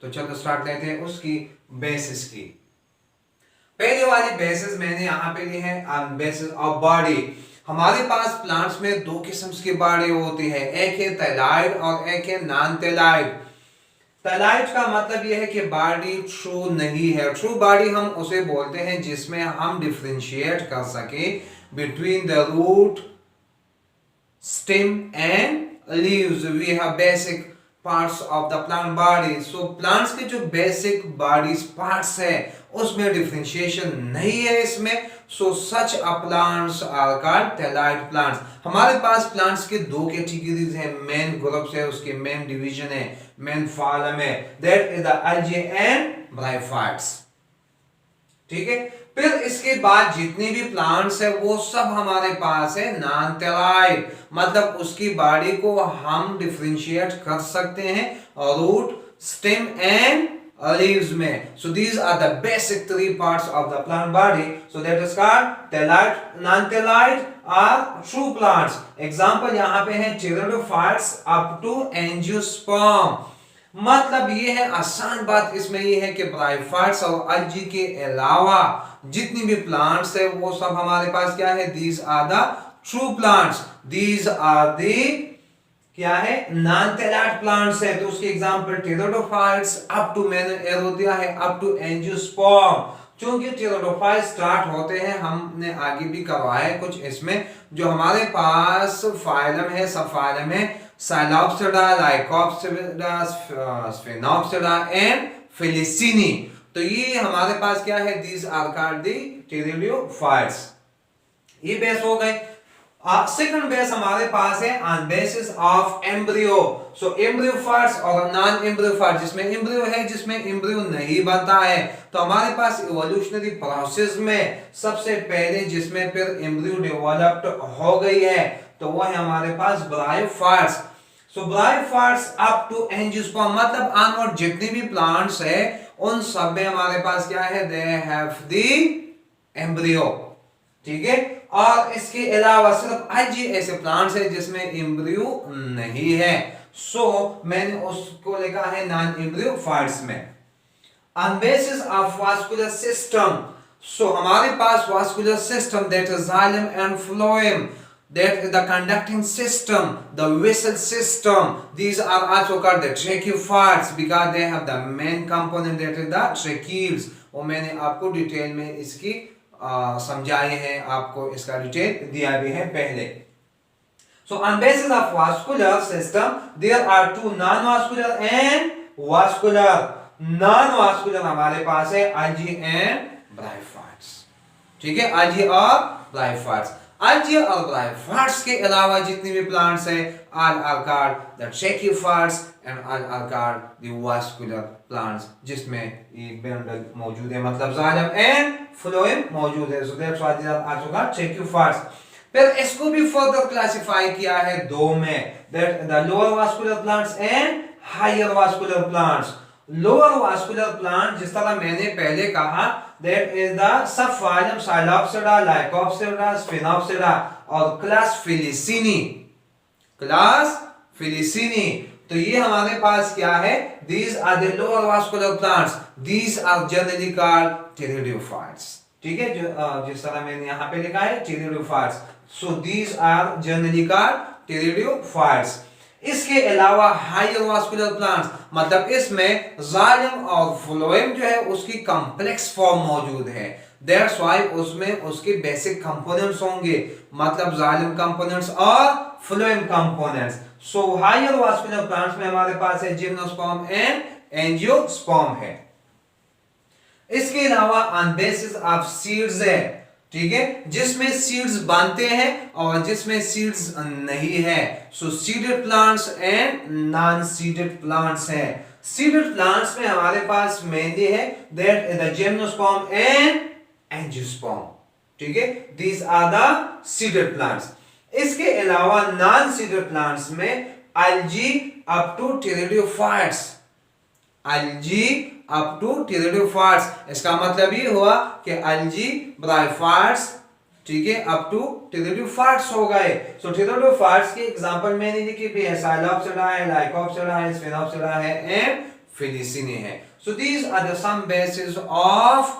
तो चलो स्टार्ट लेते हैं उसकी बेसिस की। पहले वाली बेसिस मैंने यहाँ पे ली है बेसिस ऑफ बॉडी। हमारे पास प्लांट्स में दो किस्म की बॉडी होती है, एक है थैलाइड और एक है नॉन थैलाइड। थैलाइड का मतलब यह है कि बॉडी ट्रू नहीं है। ट्रू बॉडी हम उसे बोलते हैं जिसमें हम डिफरेंशिएट कर सके between the root, stem and leaves. We have basic parts of the plant body. So plants के जो basic bodies parts है उसमें differentiation नहीं है इसमें. So such a plants are called thalloid plants. हमारे पास plants के दो categories हैं, main groups है, उसके main division है, main phylum है, that is the algae and bryophytes. ठीक है। फिर इसके बाद जितने भी प्लांट्स है वो सब हमारे पास है नॉन थैलाइड, मतलब उसकी बॉडी को हम डिफरेंशिएट कर सकते हैं रूट, स्टेम एंड लीव्स में। So these are the basic three parts of the plant body. So that is called thalloid, non thalloid are true plants. Example यहाँ पे है टेरिडोफाइट्स अप टू एंजियोस्पर्म। मतलब ये है, आसान बात इसमें ये है कि ब्रायोफाइट्स और अलजी के अलावा जितनी भी प्लांट्स है वो सब हमारे पास क्या है, these are the true plants, these are the क्या है, नॉन थैलाइड प्लांट्स है। तो उसके एग्जांपल टेरिडोफाइट्स अप टू, मैंने एरो दिया है अप टू एंजियोस्पर्म। क्योंकि टेरिडोफाइट्स स्टार्ट होते हैं, हमने आगे भी करवाया है कुछ इसमें, जो हमारे पास फाइलम है, सब फाइलम है, साइलोप्सिडा, लाइकोप्सिडा, स्फेनोप्सिडा एंड फेलिसिनी। तो ये हमारे पास क्या है, these are called the pteridophytes. ये बेस हो गए। सेकंड बेस हमारे पास है on basis of embryo. So embryophytes और नॉन एम्ब्रियोफाइट्स, जिसमें एम्ब्रियो है, जिसमें एम्ब्रियो नहीं बनता है। तो हमारे पास इवोल्यूशनरी प्रोसेस में सबसे पहले जिसमें फिर एम्ब्रियो डेवलप्ड हो गई है तो वो है हमारे पास bryophytes. So bryophytes up to angiosperm, मतलब ऑनवर्ड जितने भी प्लांट्स है उन सब में हमारे पास क्या है, दे हैव द एम्ब्रियो। ठीक है। और इसके अलावा सिर्फ अलजी ऐसे प्लांट्स है जिसमें एम्ब्रियो नहीं है। सो मैंने उसको लिखा है नॉन एम्ब्रियोफाइट्स में। On basis of vascular system, so हमारे पास vascular system, that is xylem and phloem, that is the conducting system, the vessel system. These are also called the tracheids because they have the main component, that is the tracheates. और मैंने आपको detail में इसकी समझाए हैं, आपको इसका detail दिया भी है पहले। So on basis of vascular system, there are two non-vascular and vascular. Non-vascular हमारे पास है algae and bryophytes। ठीक है, algae और bryophytes। अलजी और ब्रायोफाइट्स के अलावा जितनी भी प्लांट्स है, all are called the tracheophytes and all are called the vascular plants, जिसमें एक बंडल मौजूद है, मतलब जाइलम एंड फ्लोएम मौजूद है। So that's why they are also called tracheophytes. फिर इसको भी फर्दर क्लासिफाई किया है दो में, that the lower vascular plants and higher vascular plants. Lower vascular plant, जिस तरह मैंने पहले कहा, that is the subphylum Psilopsida, Lycopsida, Sphenopsida और class Felicini। class Felicini, तो ये हमारे पास क्या है, these are the lower vascular plants, these are generally called pteridophytes। ठीक है, जो जिस तरह मैंने यहाँ पे लिखा है pteridophytes, so these are generally called pteridophytes। इसके अलावा हायर वास्कुलर प्लांट्स, मतलब इसमें जाइलम और फ्लोएम जो है उसकी कॉम्प्लेक्स फॉर्म मौजूद है, दैट्स व्हाई उसमें उसके बेसिक कंपोनेंट्स होंगे, मतलब जाइलम कंपोनेंट्स और phloem components. So higher vascular plants में हमारे पास है जिम्नोस्पर्म एंड एंजियोस्पर्म है। इसके अलावा ऑन बेसिस ऑफ सीड्स है, ठीक है, जिसमें सीड्स बनते हैं और जिसमें सीड्स नहीं है। So seeded plants and non seeded plants हैं। सीडेड प्लांट्स में हमारे पास मेनली है that is the gymnosperm and angiosperm. ठीक है, these are the seeded plants. इसके अलावा नॉन सीडेड प्लांट्स में algae up to pteridophytes, algae up to pteridophytes. इसका मतलब ये हुआ कि अलजी, ब्रायोफाइट्स, ठीक है, अप टू टेरिडोफाइट्स हो गए। सो टेरिडोफाइट्स के एग्जांपल मैंने लिखे भी है, साइलोप्सिडा है, लाइकोप्सिडा है, स्फेनोप्सिडा है एंड Felicini है. So these are the some bases of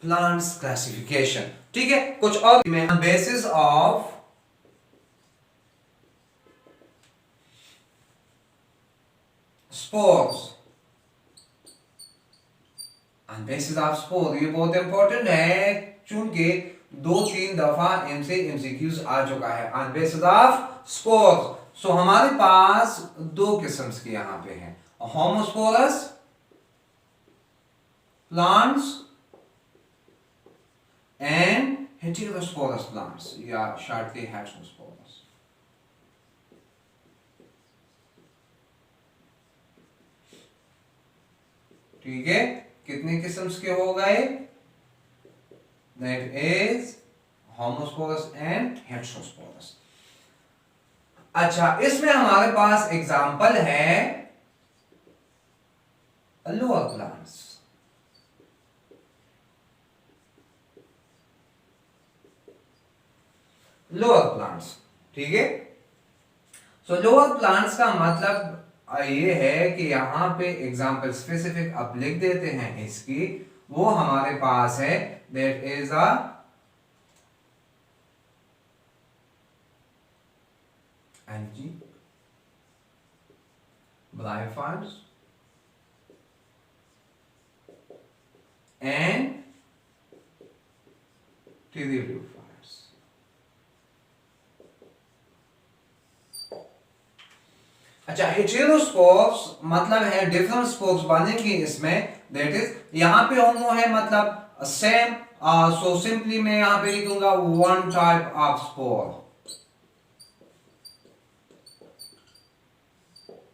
plants classification. ठीक है, कुछ और में basis of spores. And basis of spores ये बहुत इंपॉर्टेंट है चूंकि 2-3 दफा इनसे MCQs आ चुका है. On basis of spores. So हमारे पास दो किस्म के यहाँ पे हैं, homosporous plants and heterosporous plants या shortly heterosporous. ठीक है, कितने किस्म के हो गए? That is homosporous and heterosporous. अच्छा, इसमें हमारे पास एग्जाम्पल है लोअर प्लांट्स. लोअर प्लांट्स, ठीक है. सो लोअर प्लांट्स का मतलब ये है कि यहां पे एग्जाम्पल स्पेसिफिक आप लिख देते हैं इसकी, वो हमारे पास है that is a algae, bryophytes and pteridophytes. अच्छा, हेटेरोस्पोर्स मतलब है डिफरेंट स्पोर्स बनेंगे इसमें. दैट इज यहां पे होमो है मतलब सेम. सो सिंपली मैं यहां पे लिखूंगा वन टाइप ऑफ स्पोर.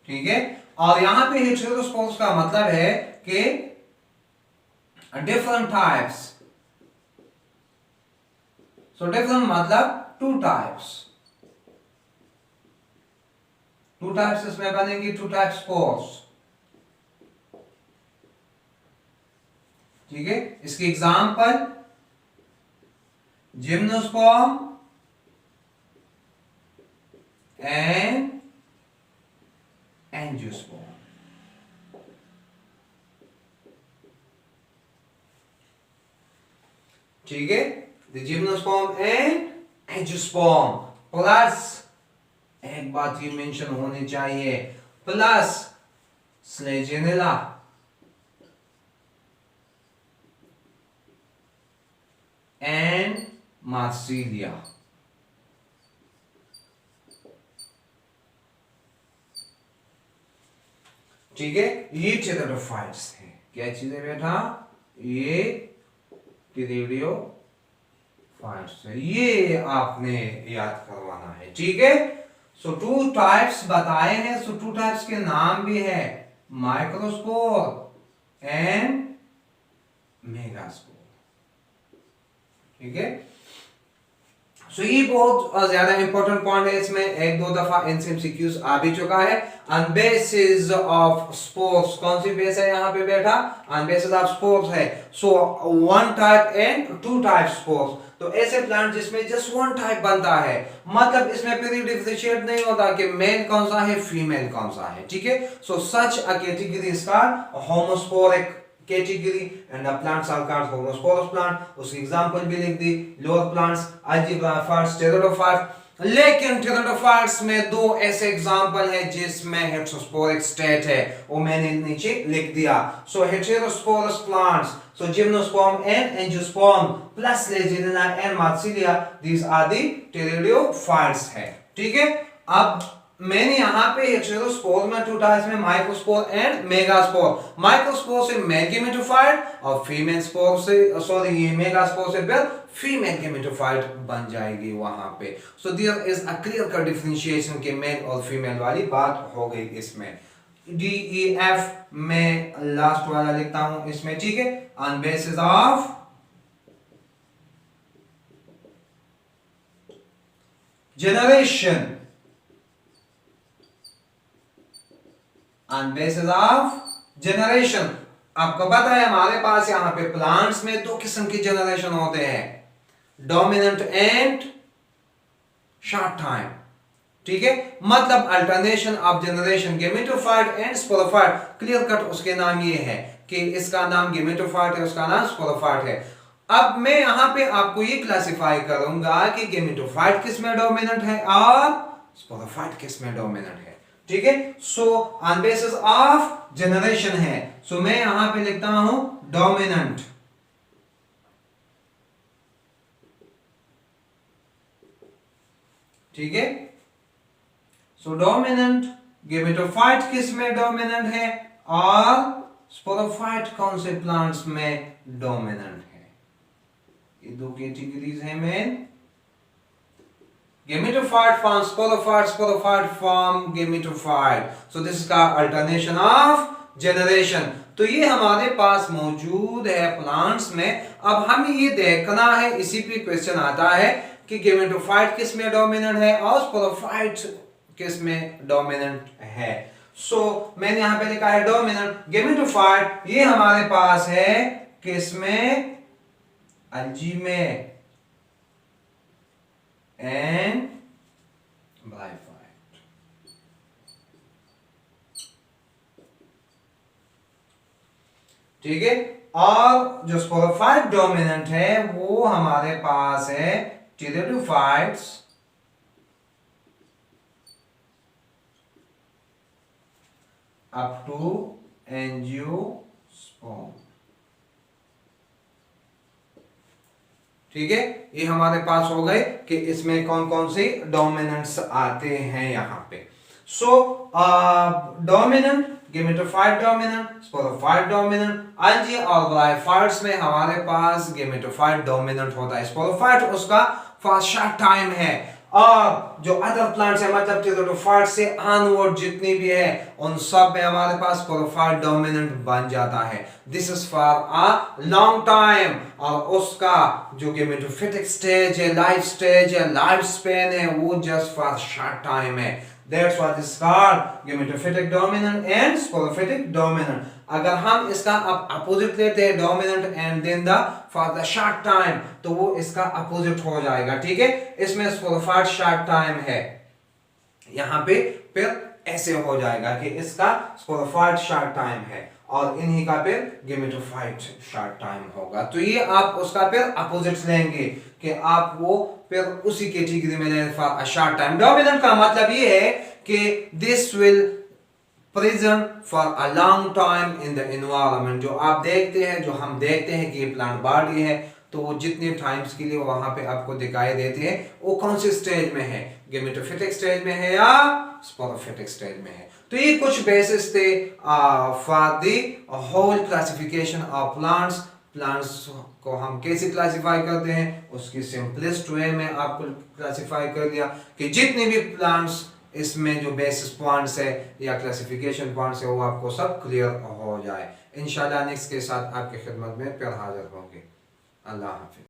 ठीक है, और यहां पे हेटेरोस्पोर्स का मतलब है कि डिफरेंट टाइप्स. सो डिफरेंट मतलब टू टाइप्स. टू टाइप्स इसमें बनेंगी, टू टाइप स्पोर्स. ठीक है, इसकी एग्जांपल जिम्नोस्पर्म एंड एंजियोस्पर्म. ठीक है, the gymnosperm and angiosperm plus एक बात ये मेंशन होनी चाहिए, प्लस स्लेजिनेला एंड मार्सिलिया. ठीक है, ये टेरिडोफाइट्स थे. क्या चीजें बेटा? ये टेरिडोफाइट्स है, ये आपने याद करवाना है. ठीक है, सो टू टाइप्स बताए हैं. सो टू टाइप्स के नाम भी है, माइक्रोस्पोर एंड मेगास्पोर. ठीक है, सो ये बहुत ज्यादा इंपॉर्टेंट पॉइंट है. इसमें एक दो दफा MCQs आ भी चुका है. ऑन बेसिस ऑफ स्पोर्स, कौन सी बेस है यहाँ पे बेटा? ऑन बेसिस ऑफ स्पोर्स है. So one type and two type spores. तो ऐसे प्लांट जिसमें जस्ट वन टाइप बनता है, मतलब इसमें फिर डिफरेंशिएट नहीं होता कि मेल कौन सा है, फीमेल कौन सा है. ठीक है, so such a category is called homosporic category and the plants are called homosporous plant. उसकी एग्जांपल भी लिख दी, lower plants, algae, bryophytes, pteridophytes. लेकिन pteridophytes में दो ऐसे एग्जांपल है जिसमें हेटेरोस्पोरिक स्टेट है, वो मैंने नीचे लिख दिया. सो heterosporous plants, so gymnosperm and angiosperm plus legionella and marsilia, these are the pteridophytes है. ठीक है, अब मैंने यहाँ पे हेटेरोस्पोर में टू टाइप्स में माइक्रोस्पोर एंड मेगास्पोर. माइक्रोस्पोर से मेल गेमेटोफाइट और फीमेल स्पोर से ये मेगास्पोर से फिर फीमेल गेमेटोफाइट बन जाएगी वहां पे. So there is a clear cut differentiation के मेल और फीमेल वाली बात हो गई इसमें. DEF में लास्ट वाला लिखता हूं इसमें. ठीक है, on basis of generation, on basis of generation. आपको पता है हमारे पास यहां पे प्लांट्स में दो किस्म के जनरेशन होते हैं, डोमिनेंट एंड शॉर्ट टाइम. ठीक है, मतलब alternation of generation gametophyte and sporophyte, clear cut उसके नाम ये है कि इसका नाम गेमेटोफाइट है, उसका नाम स्पोरोफाइट है। अब मैं यहां पे आपको ये क्लासिफाई करूंगा कि गेमेटोफाइट किस में डोमिनेंट है और स्पोरोफाइट किस में डोमिनेंट है। ठीक है, so on basis of generation है, सो मैं यहां पे लिखता हूं डोमिनेंट। ठीक है, सो डोमिनेंट गेमेटोफाइट किस में डोमिनेंट है और स्पोरोफाइट कौन से प्लांट्स में डोमिनेंट है। ये दो कैटेगरीज है main, gametophyte form sporophyte, sporophyte form gametophyte, so this is का alternation of generation। तो ये हमारे पास मौजूद है प्लांट्स में। अब हमें ये देखना है, इसी पे क्वेश्चन आता है कि गेमेटोफाइट किस में डोमिनेंट है और स्पोरोफाइट किस में डोमिनेंट है। सो मैंने यहां पे लिखा है डोमिनेंट गेमेटोफाइट, ये हमारे पास है किस में, अलजी में एंड ब्रायोफाइट। ठीक है, और जो स्पोरोफाइट डोमिनेंट है वो हमारे पास है टेरिडोफाइट्स अप टू एंजियोस्पर्म। ठीक है, ये हमारे पास हो गए कि इसमें कौन कौन से डोमिनेंट्स आते हैं यहां पे। So dominant gametophyte dominant, sporophyte dominant, algae और ब्रायोफाइट्स में हमारे पास गेमेटोफाइट डोमिनेंट होता है, स्पोरोफाइट उसका फॉर शॉर्ट टाइम है। और जो अदर प्लांट्स है, मतलब टेरिडोफाइट से ऑनवर्ड जितनी भी है उन सब में हमारे पास स्पोरोफाइट डोमिनेंट बन जाता है। This is for a long time, और उसका जो गेमेटोफिटिक स्टेज है, लाइफ स्टेज है, लाइफ स्पेन है, वो जस्ट फॉर शॉर्ट टाइम है। That's what is called gametophytic dominant and sporophytic dominant। अगर हम इसका अपोजिट लेते हैं dominant and then the for the short time, तो वो इसका अपोजिट हो जाएगा। ठीक है, इसमें स्पोरोफाइट शॉर्ट टाइम है, यहां पे फिर ऐसे हो जाएगा कि इसका स्पोरोफाइट शॉर्ट टाइम है और इन्हीं का फिर गेमेटोफाइट शॉर्ट टाइम होगा। तो ये आप उसका फिर अपोजिट लेंगे कि आप वो फिर उसी कैटेगरी में लेंगे for a short time. Dominant का मतलब ये है कि this will present for a long time in the environment. जो आप देखते हैं, जो हम देखते हैं कि ये प्लांट बॉडी है, तो वो जितने टाइम्स के लिए वहां पे आपको दिखाई देती है, वो कौन से स्टेज में है, गेमेटोफिटिक स्टेज में है या स्पोरोफिटिक स्टेज में है। तो ये कुछ बेसिस थे for the whole classification of plants. Plants को हम कैसे क्लासिफाई करते हैं, उसकी सिंपलेस्ट वे में आपको क्लासिफाई कर दिया कि जितने भी प्लांट्स इसमें जो बेसिस पॉइंट्स है या क्लासिफिकेशन पॉइंट्स है वो आपको सब क्लियर हो जाए। इंशाल्लाह नेक्स्ट के साथ आपकी खिदमत में फिर हाजिर होंगे। अल्लाह हाफिज।